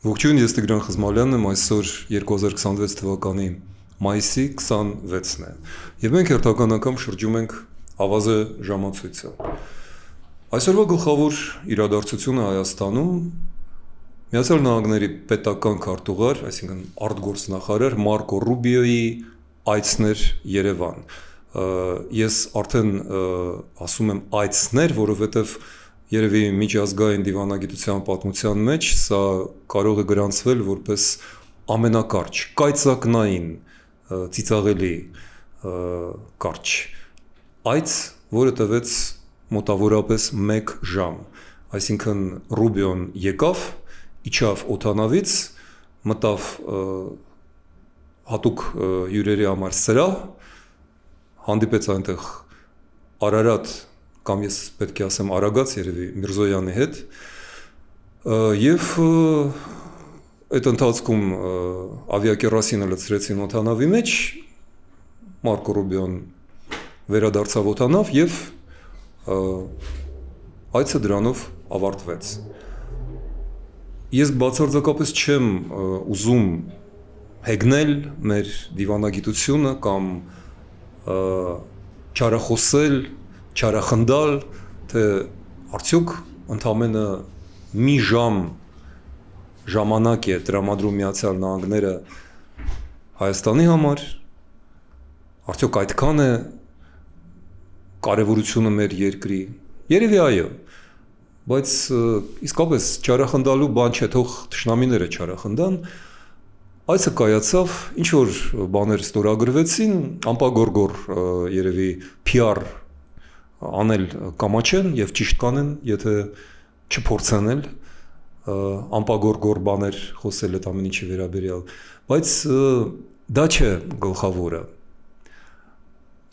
Ողջույն, ես Տիգրան Խզմալյանն եմ, այսօր 2026 թվականի մայիսի 26-ն է, և մենք հերթական անգամ շրջում ենք ավազե ժամացույցը։ Այսօրվա գլխավոր իրադարձությունը Հայաստանում Միացյալ Նահանգների պետական քարտուղար, այսինքն արտգործնախարար Մարկո Ռուբիոյի այցն էր Երևան։ Ես արդեն ասում եմ այցներ, որովհետև երևի միջազգային դիվանագիտության պատմության մեջ սա կարող է գրանցվել որպես ամենակարճ, կայծակնային, ծիծաղելի կարճ այց, որը տևեց մոտավորապես 1 ժամ, այսինքն Ռուբիոն եկավ, իջավ օդանավից, մտավ հատուկ հյուրերի համար սրահ, հանդիպեց այնտեղ Արարատ կամ ես պետք է ասեմ Արագած երևի Միրզոյանի հետ, և այդ ընթացքում ավիակերասինը լցրեցին օդանավի մեջ, Մարկո Ռուբիոն վերադարձավ օդանավ և այցը դրանով ավարտվեց։ Ես բացարձակապես չեմ ուզում հեգնել մեր դիվանագիտությունը կամ չարախոսել, չարախնդալ, թե արդյոք ընդամենը մի ժամ ժամանակ է տրամադրում Միացյալ Նահանգները Հայաստանի համար, արդյոք այդքան է կարևորությունը մեր երկրի, երևի այո, բայց իսկապես չարախնդալու բան չէ, թող թշնամիները չարախնդան, այցը կայացավ, ինչ-որ բաներ ստորագրվեցին, ամպագորգոր երևի PR անել կամաչեն և ճիշտ կանեն, եթե չփորձեն էլ ամպագորգոր բաներ խոսել այդ ամեն ինչի վերաբերյալ, բայց դա չէ գլխավորը։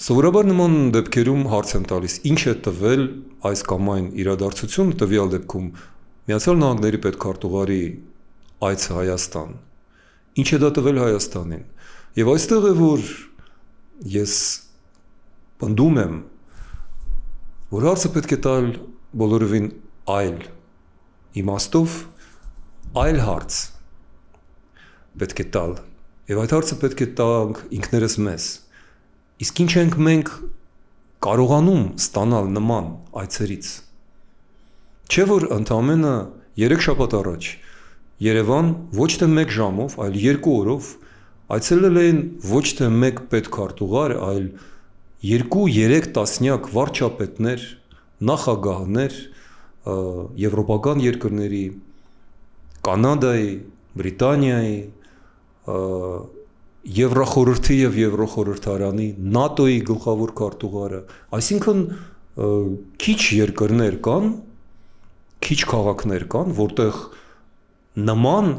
Սովորաբար նման դեպքերում հարց եմ տալիս, ինչ է տվել այս կամ այն իրադարձությունը, տվյալ դեպքում Միացյալ Նահանգների պետքարտուղարի այցը Հայաստան, ինչ է դա տվել Հայաստանին, և այստեղ է, որ ես պնդում եմ, որ հարցը պետք է տալ բոլորովին այլ իմաստով, այլ հարց պետք է տալ, և այդ հարցը պետք է տանք ինքներս մեզ, իսկ ինչ ենք մենք կարողանում ստանալ նման այցերից, չէ որ ընդամենը 3 շաբաթ առաջ Երևան ոչ թե 1 ժամով, այլ 2 օրով այցելել էին ոչ թե 1 պետքարտուղար, այլ 2-3 տասնյակ վարչապետներ, նախագահներ եվրոպական երկրների, Կանադայի, Բրիտանիայի, Եվրախորհրդի և Եվրոխորհրդարանի, ՆԱՏՕ-ի գլխավոր քարտուղարը, այսինքն քիչ երկրներ կան, քիչ քաղաքներ կան, որտեղ նման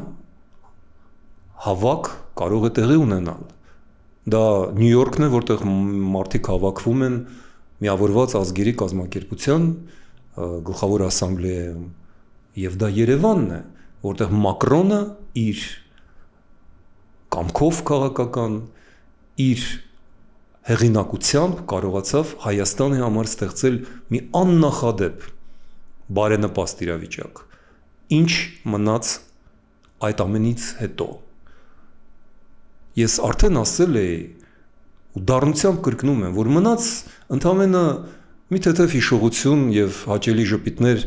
հավաք կարող է տեղի ունենալ։ Դա Նյու Յորքն է, որտեղ մարդիկ հավաքվում են Միավորված ազգերի կազմակերպության գլխավոր ասամբլեայում, և դա Երևանն է, որտեղ Մակրոնը իր կամքով քաղաքական, իր հեղինակությամբ կարողացավ Հայաստանի համար ստեղծել մի աննախադեպ բարենպաստ իրավիճակ, ինչ մնաց այդ ամենից հետո։ Ես արդեն ասել էի ու դառնությամբ կրկնում եմ, որ մնաց ընդամենը մի թեթև հիշողություն և հաճելի ժպիտներ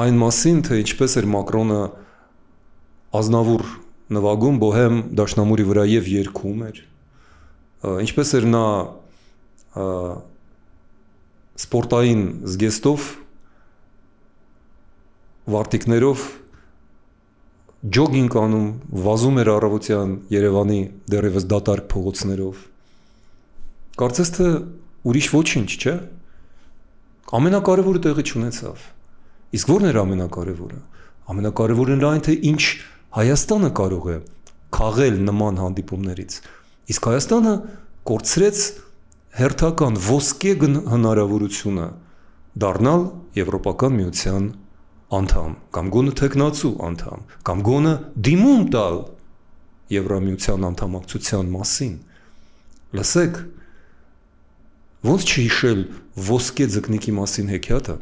այն մասին, թե ինչպես էր Մակրոնը Ազնավուր նվագում Բոհեմ դաշնամուրի վրա և երգում էր, ինչպես էր նա սպորտային զգեստով, վարտիքներով ջոգինգ անում, վազում էր առավոտյան Երևանի դեռևս դատարկ փողոցներով, կարծես թե ուրիշ ոչինչ, չէ՞, ամենակարևորը տեղի չունեցավ, իսկ ո՞րն էր ամենակարևորը, ամենակարևորը այն, թե ինչ Հայաստանը կարող է քաղել նման հանդիպումներից, իսկ Հայաստանը կորցրեց հերթական ոսկե հնարավորությունը դառնալ Եվրոպական միության անդամ, կամ գոնե թեկնածու անդամ, կամ գոնե դիմում տալ Եվրամիության անդամակցության մասին։ Լսեք, ոնց չհիշել ոսկե ձկնիկի մասին հեքիաթը,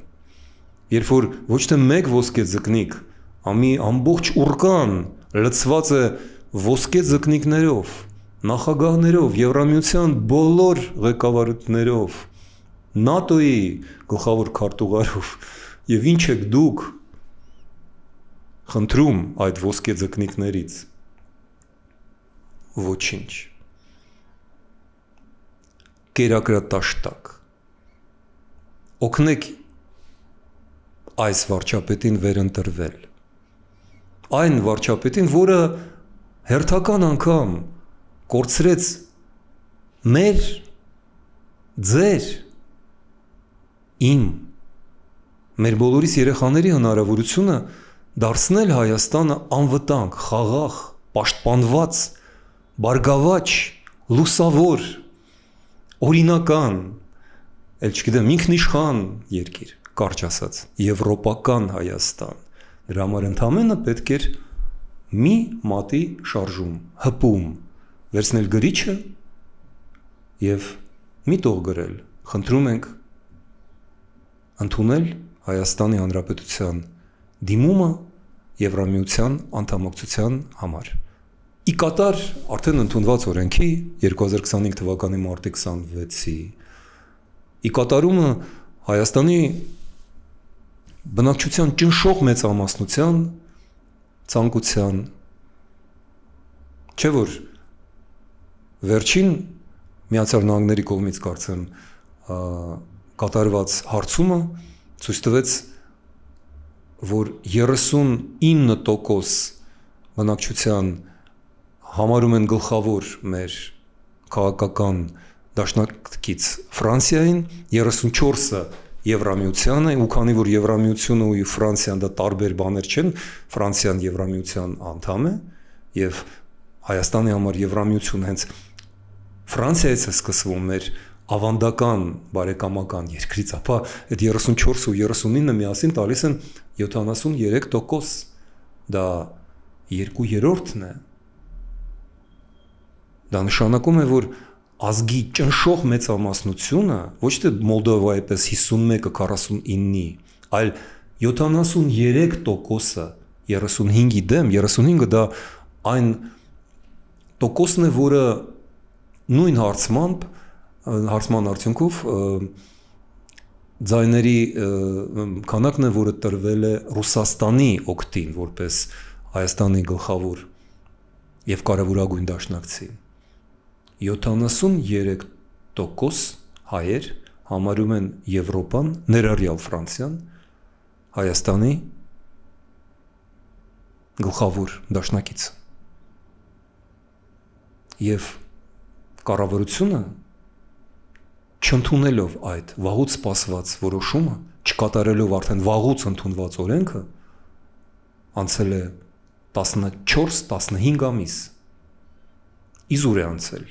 երբ որ ոչ թե 1 ոսկե ձկնիկ ամի ամբողջ ուրկան լցված է ոսկե ձկնիկներով, նախագահներով, Եվրամիության բոլոր ղեկավարություններով, ՆԱՏՕ-ի գլխավոր քարտուղարով, եւ ինչ եք դուք խնդրում այդ ոսկե ձկնիկներից։ Ոչինչ։ Կերակրատաշտակ։ Օգնեք այս վարչապետին վերընտրվել։ Այն վարչապետին, որը հերթական անգամ կորցրեց մեր, ձեր, իմ, մեր բոլորիս երեխաների հնարավորությունը դարձնել Հայաստանը անվտանգ, խաղաղ, պաշտպանված, բարգավաճ, լուսավոր, օրինական, էլ չգիտեմ, ինքնիշխան երկիր, կարճ ասած, եվրոպական Հայաստան։ Դրա համար ընդամենը պետք էր մի մատի շարժում, հպում, վերցնել գրիչը եւ մի տող գրել, խնդրում ենք ընդունել Հայաստանի Հանրապետության դիմումը Եվրամիության անդամակցության համար։ Ի կատար արդեն ընդունված օրենքի 2025 թվականի մարտի 26-ի ի կատարումը Հայաստանի բնակչության ճնշող մեծամասնության ցանկության, չէ՞ որ վերջին Միացյալ Նահանգների կողմից կարծեմ կատարված հարցումը ցույց տվեց, որ 39% բնակչության համարում են գլխավոր մեր քաղաքական դաշնակից Ֆրանսիային, 34-ը Եվրամիությանը, ու քանի որ Եվրամիությունը ու Ֆրանսիան դա տարբեր բաներ չեն, Ֆրանսիան Եվրամիության անդամ է, եւ Հայաստանի համար Եվրամիությունը հենց Ֆրանսիայից է սկսվում մեր ավանդական բարեկամական երկրից, ապա այդ 34 ու 39-ը միասին տալիս են 73%, դա 2/3-ն է։ Դա նշանակում է, որ ազգի ճնշող մեծամասնությունը ոչ թե Մոլդովայի պես 51-49-ի, այլ 73%-ը 35-ի դեմ, 35-ը դա այն տոկոսն է, որը նույն հարցման արդյունքով ձայների քանակն է, որը տրվել է Ռուսաստանի օգտին, որպես Հայաստանի գլխավոր եւ կարևորագույն դաշնակցի։ 73% հայեր համարում են Եվրոպան, ներառյալ Ֆրանսիան, Հայաստանի գլխավոր դաշնակիցը։ Եվ կառավարությունը չընդունելով այդ վաղուց սպասված որոշումը, չկատարելով արդեն վաղուց ընդունված օրենքը, անցել է 14-15 ամիս։ Իզուր է անցել,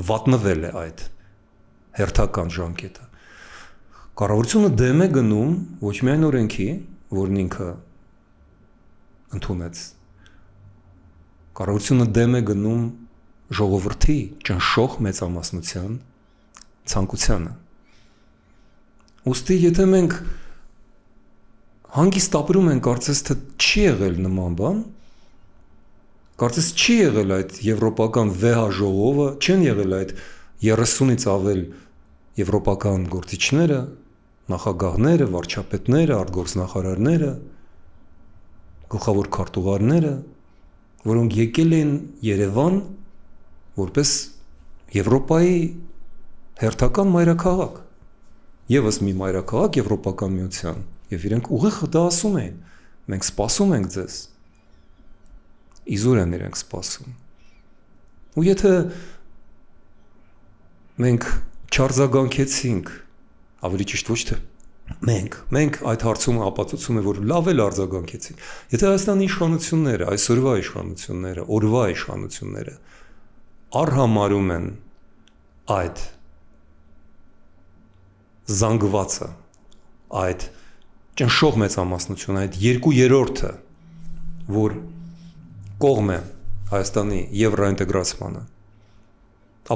վատնվել է այդ հերթական ժամկետը։ Կառավարությունը դեմ է գնում ոչ միայն օրենքի, որն ինքը ընդունեց, կառավարությունը դեմ է գնում ժողովրդի ճնշող մեծամասնության ցանկությանը։ Ուստի եթե մենք հանգիստ ապրում ենք, կարծես թե չի եղել նման բան, կարծես չի եղել այդ եվրոպական վեհա ժողովը, չեն եղել այդ 30-ից ավել եվրոպական գործիչները, նախագահները, վարչապետները, արտգործնախարարները, գլխավոր քարտուղարները, որոնք եկել են Երևան որպես Եվրոպայի հերթական մայրաքաղաք, եւս մի մայրաքաղաք Եվրոպական միության, եւ իրենք ուղիղ դա ասում են, մենք սպասում ենք ձեզ։ Իզուր են իրենք սպասում։ Ու եթե մենք չարձագանքեցինք, ավելի ճիշտ ոչ թե մենք այդ հարցումը ապացուցում է, որ լավ էլ արձագանքեցինք։ Եթե Հայաստանի իշխանությունները, այսօրվա իշխանությունները, օրվա իշխանությունները արհամարում են այդ զանգվածը, այդ ճնշող մեծամասնությունը, այդ 2/3-ը, որ կողմ է Հայաստանի եվրոինտեգրացմանը,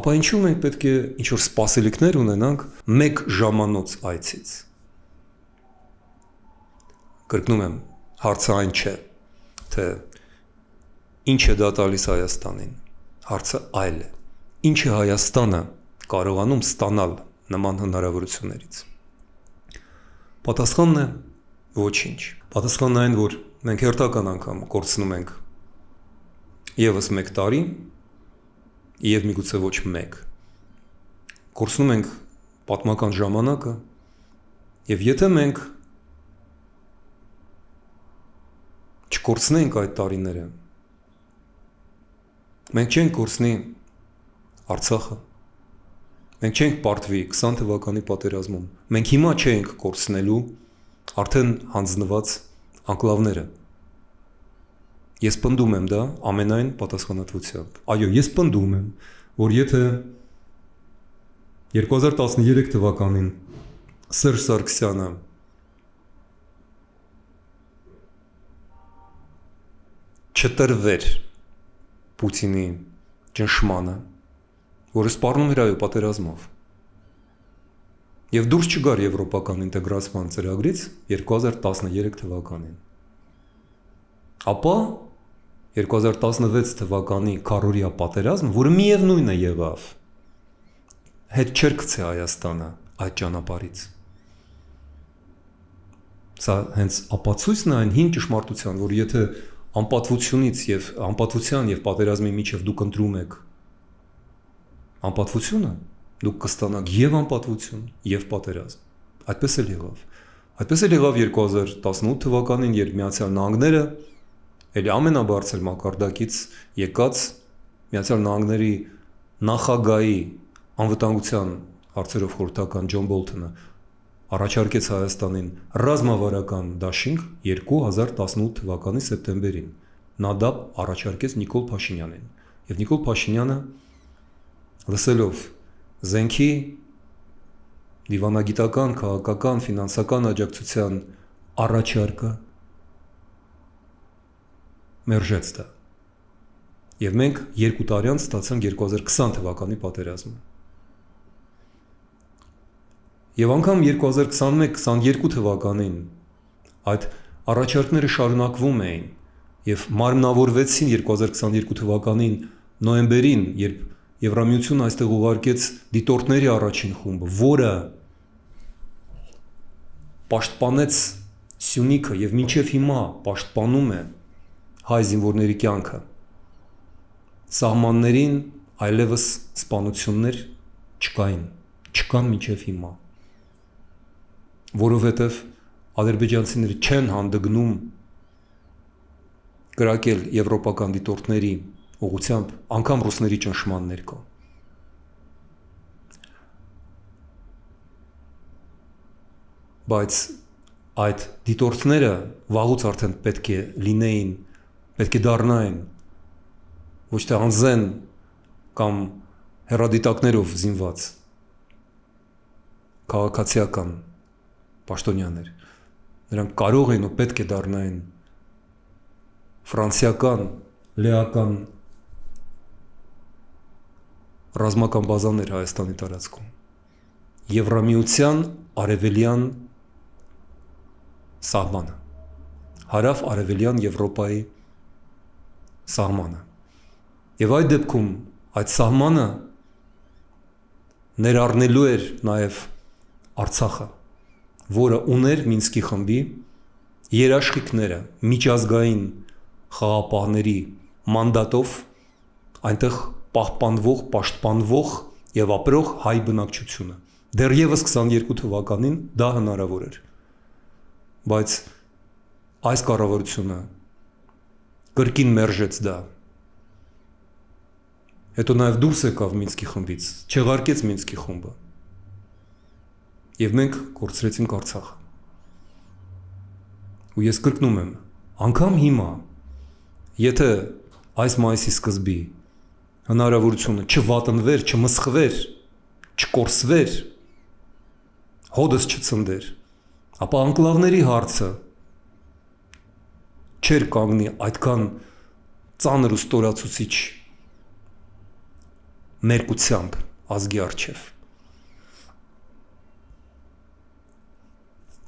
ապա ինչու մենք պետք է ինչ-որ սպասելիքներ ունենանք մեկ ժամանոց այցից։ Կրկնում եմ, հարցը այն չէ, թե ինչ է դա տալիս Հայաստանին, հարցը այլ է, ինչ է Հայաստանը կարողանում ստանալ նման հնարավորություններից։ Պատասխանն է ոչինչ, պատասխանն այն, որ մենք հերթական անգամ կորցնում ենք ևս մեկ տարի և միգուցե ոչ մեկ, կորցնում ենք պատմական ժամանակը և եթե մենք չկորցնենք այդ տարիները, մենք չենք կորցնի Արցախը, մենք չենք պարտվի 20 թվականի պատերազմում, մենք հիմա չենք կորցնելու արդեն հանձնված անկլավները։ Ես պնդում եմ դա ամենայն պատասխանատվությամբ։ Այո, ես պնդում եմ, որ եթե 2013 թվականին Սերժ Սարգսյանը չտրվեր Պուտինի ճնշմանը, որը սպառնում էր այո պատերազմով, և դուրս չգար եվրոպական ինտեգրացման ծրագրից 2013 թվականին, ապա 2016 թվականի քառօրյա պատերազմը, որը միևնույնը եղավ, հետ չէր գցի Հայաստանը այդ ճանապարհից։ Սա հենց ապացույցն է այն հին ճշմարտության, որ եթե անպատվության և պատերազմի միջև դուք ընտրում եք անպատվությունը, դուք կստանաք և անպատվություն, և պատերազմ։ Այդպես էլ եղավ։ Այդպես էլ եղավ 2018 թվականին, երբ Միացյալ Նահանգները էլի ամենաբարձր մակարդակից եկած Միացյալ Նահանգների նախագահի անվտանգության հարցերով խորհրդական Ջոն Բոլթոնը առաջարկեց Հայաստանին ռազմավարական դաշինք 2018 թվականի սեպտեմբերին։ Նա դա առաջարկեց Նիկոլ Փաշինյանին։ Եվ Նիկոլ Փաշինյանը, լսելով զենքի դիվանագիտական, քաղաքական, ֆինանսական աջակցության առաջարկը, մերժեց դա։ Եվ մենք 2 տարի անց ստացանք 2020 թվականի պատերազմը։ Եվ անգամ 2021-22 թվականին այդ առաջարկները շարունակվում էին և մարմնավորվեցին 2022 թվականին նոյեմբերին, երբ Եվրամիությունը այստեղ ուղարկեց դիտորդների առաջին խումբը, որը պաշտպանեց Սյունիքը և մինչև հիմա պաշտպանում է հայ զինվորների կյանքը։ Սահմաններին այլևս սպանություններ չկան մինչև հիմա, որովհետև ադրբեջանցիները չեն հանդգնում կրակել եվրոպական դիտորդների ուղղությամբ անգամ ռուսների ճնշման ներքո։ Բայց այդ դիտորդները վաղուց արդեն պետք է դառնային ոչ թե անզեն կամ հեռադիտակներով զինված քաղաքացիական պաշտոնյաներ, նրանք կարող էին ու պետք է դառնային ֆրանսիական, լեական ռազմական բազաներ Հայաստանի տարածքում, Եվրամիության արևելյան սահմանը, հարավ-արևելյան Եվրոպայի սահմանը։ Եվ այդ դեպքում այդ սահմանը ներառնելու էր նաև Արցախը, որը ուներ Մինսկի խմբի երաշխիքները միջազգային խաղաղապահների մանդատով այնտեղ պաշտպանվող և ապրող հայ բնակչությունը։ Դեռևս 22 թվականին դա հնարավոր էր, բայց այս կառավարությունը կրկին մերժեց դա։ Հետո նաև դուրս եկավ Մինսկի խմբից, չեղարկեց Մինսկի խումբը, և մենք կորցրեցինք Արցախը։ Ու ես կրկնում եմ, անգամ հիմա, եթե այս մայիսի սկզբի հնարավորությունը չվատնվեր, չմսխվեր, չկորսվեր, հոդս չցնդեր, ապա անկլավների հարցը չէր կանգնի այդքան ծանր ու ստորացուցիչ մերկությամբ ազգի առջև։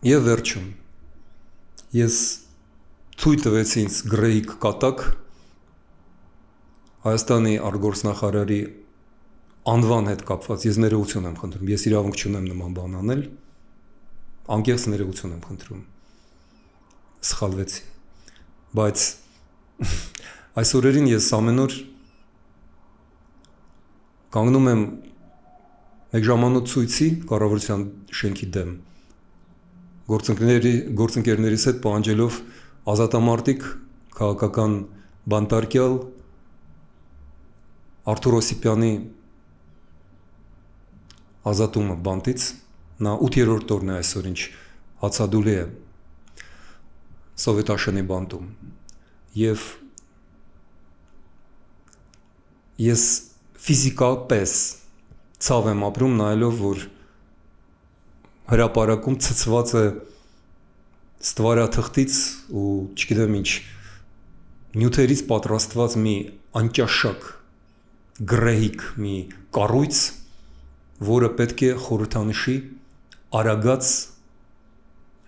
Եվ վերջում, ես ցույց տվեց ինձ գրեհիկ կատակ Հայաստանի արտգործնախարարի անվան հետ կապված, ես ներողություն եմ խնդրում, ես իրավունք չունեմ նման բան անել, անկեղծ ներողություն եմ խնդրում, սխալվեցի, բայց այս օրերին ես ամեն օր կանգնում եմ մեկ ժամանոց ցույցի կառավարության շենքի դեմ, գործընկերներիս հետ պահանջելով ազատամարտիկ քաղաքական բանտարկյալ Արթուր Օսիպյանի ազատումը բանտից, նա 8-րդ օրն է այսօր ինչ հացադուլի է սովետաշնի բանտում և ես ֆիզիկապես ցավ եմ ապրում նայելով, որ հրապարակում ցցված է ստվարաթղթից ու չգիտեմ ինչ նյութերից պատրաստված մի անճաշակ գրեհիկ մի կառույց, որը պետք է խորհրդանշի Արագած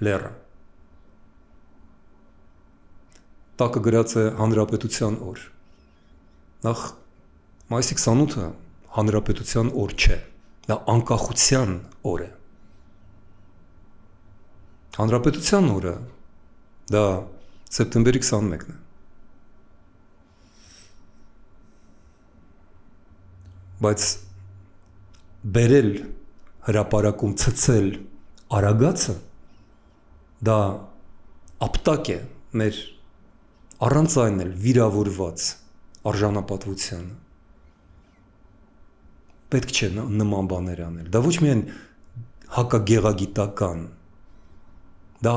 լեռը։ Տակը գրած է Հանրապետության օր։ Նախ մայիսի 28-ը Հանրապետության օր չէ, դա անկախության օր է։ Հանրապետության օրը դա սեպտեմբերի 21-ն է։ Բայց բերել հրապարակում ցցել Արագածը դա ապտակ է մեր առանց այն էլ վիրավորված արժանապատվությանը։ Պետք չէ նման բաներ անել։ Դա ոչ միայն հակագեղագիտական, դա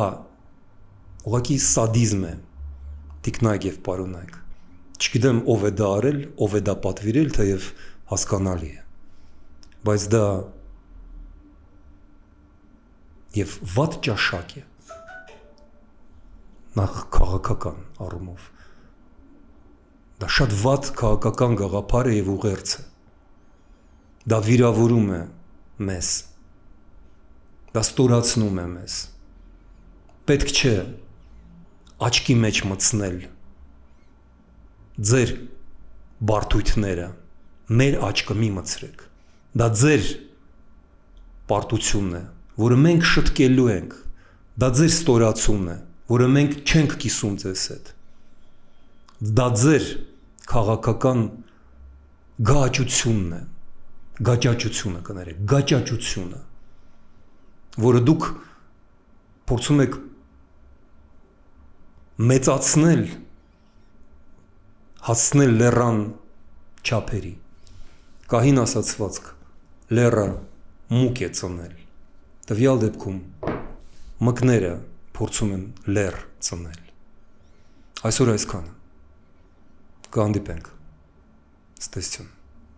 ուղղակի սադիզմ է, տիկնայք եւ պարոնայք։ Չգիտեմ ով է դա արել, ով է դա պատվիրել, թեև հասկանալի է, բայց դա և վատ ճաշակ է, նախ քաղաքական առումով, դա շատ վատ քաղաքական գաղափար է և ուղերձ է, դա վիրավորում է մեզ, դա ստորացնում է մեզ, պետք չէ աչքի մեջ մտցնել ձեր բարդույթները, մեր աչքը մի մտցրեք, դա ձեր պարտությունն է, որը մենք շտկելու ենք, դա ձեր ստորացումն է, որը մենք չենք կիսում ձեզ հետ, դա ձեր քաղաքական գաճությունն է, գաճաճությունը կներեք, գաճաճությունը, որը դուք փորձում եք մեծացնել, հասցնել լեռան չափերի, կահին ասացվածք, լեռը մուկ է ծնել, տվյալ դեպքում մկները փորձում են լեռ ծնել, այսօր այսքանը, կհանդիպենք, ցտեսություն։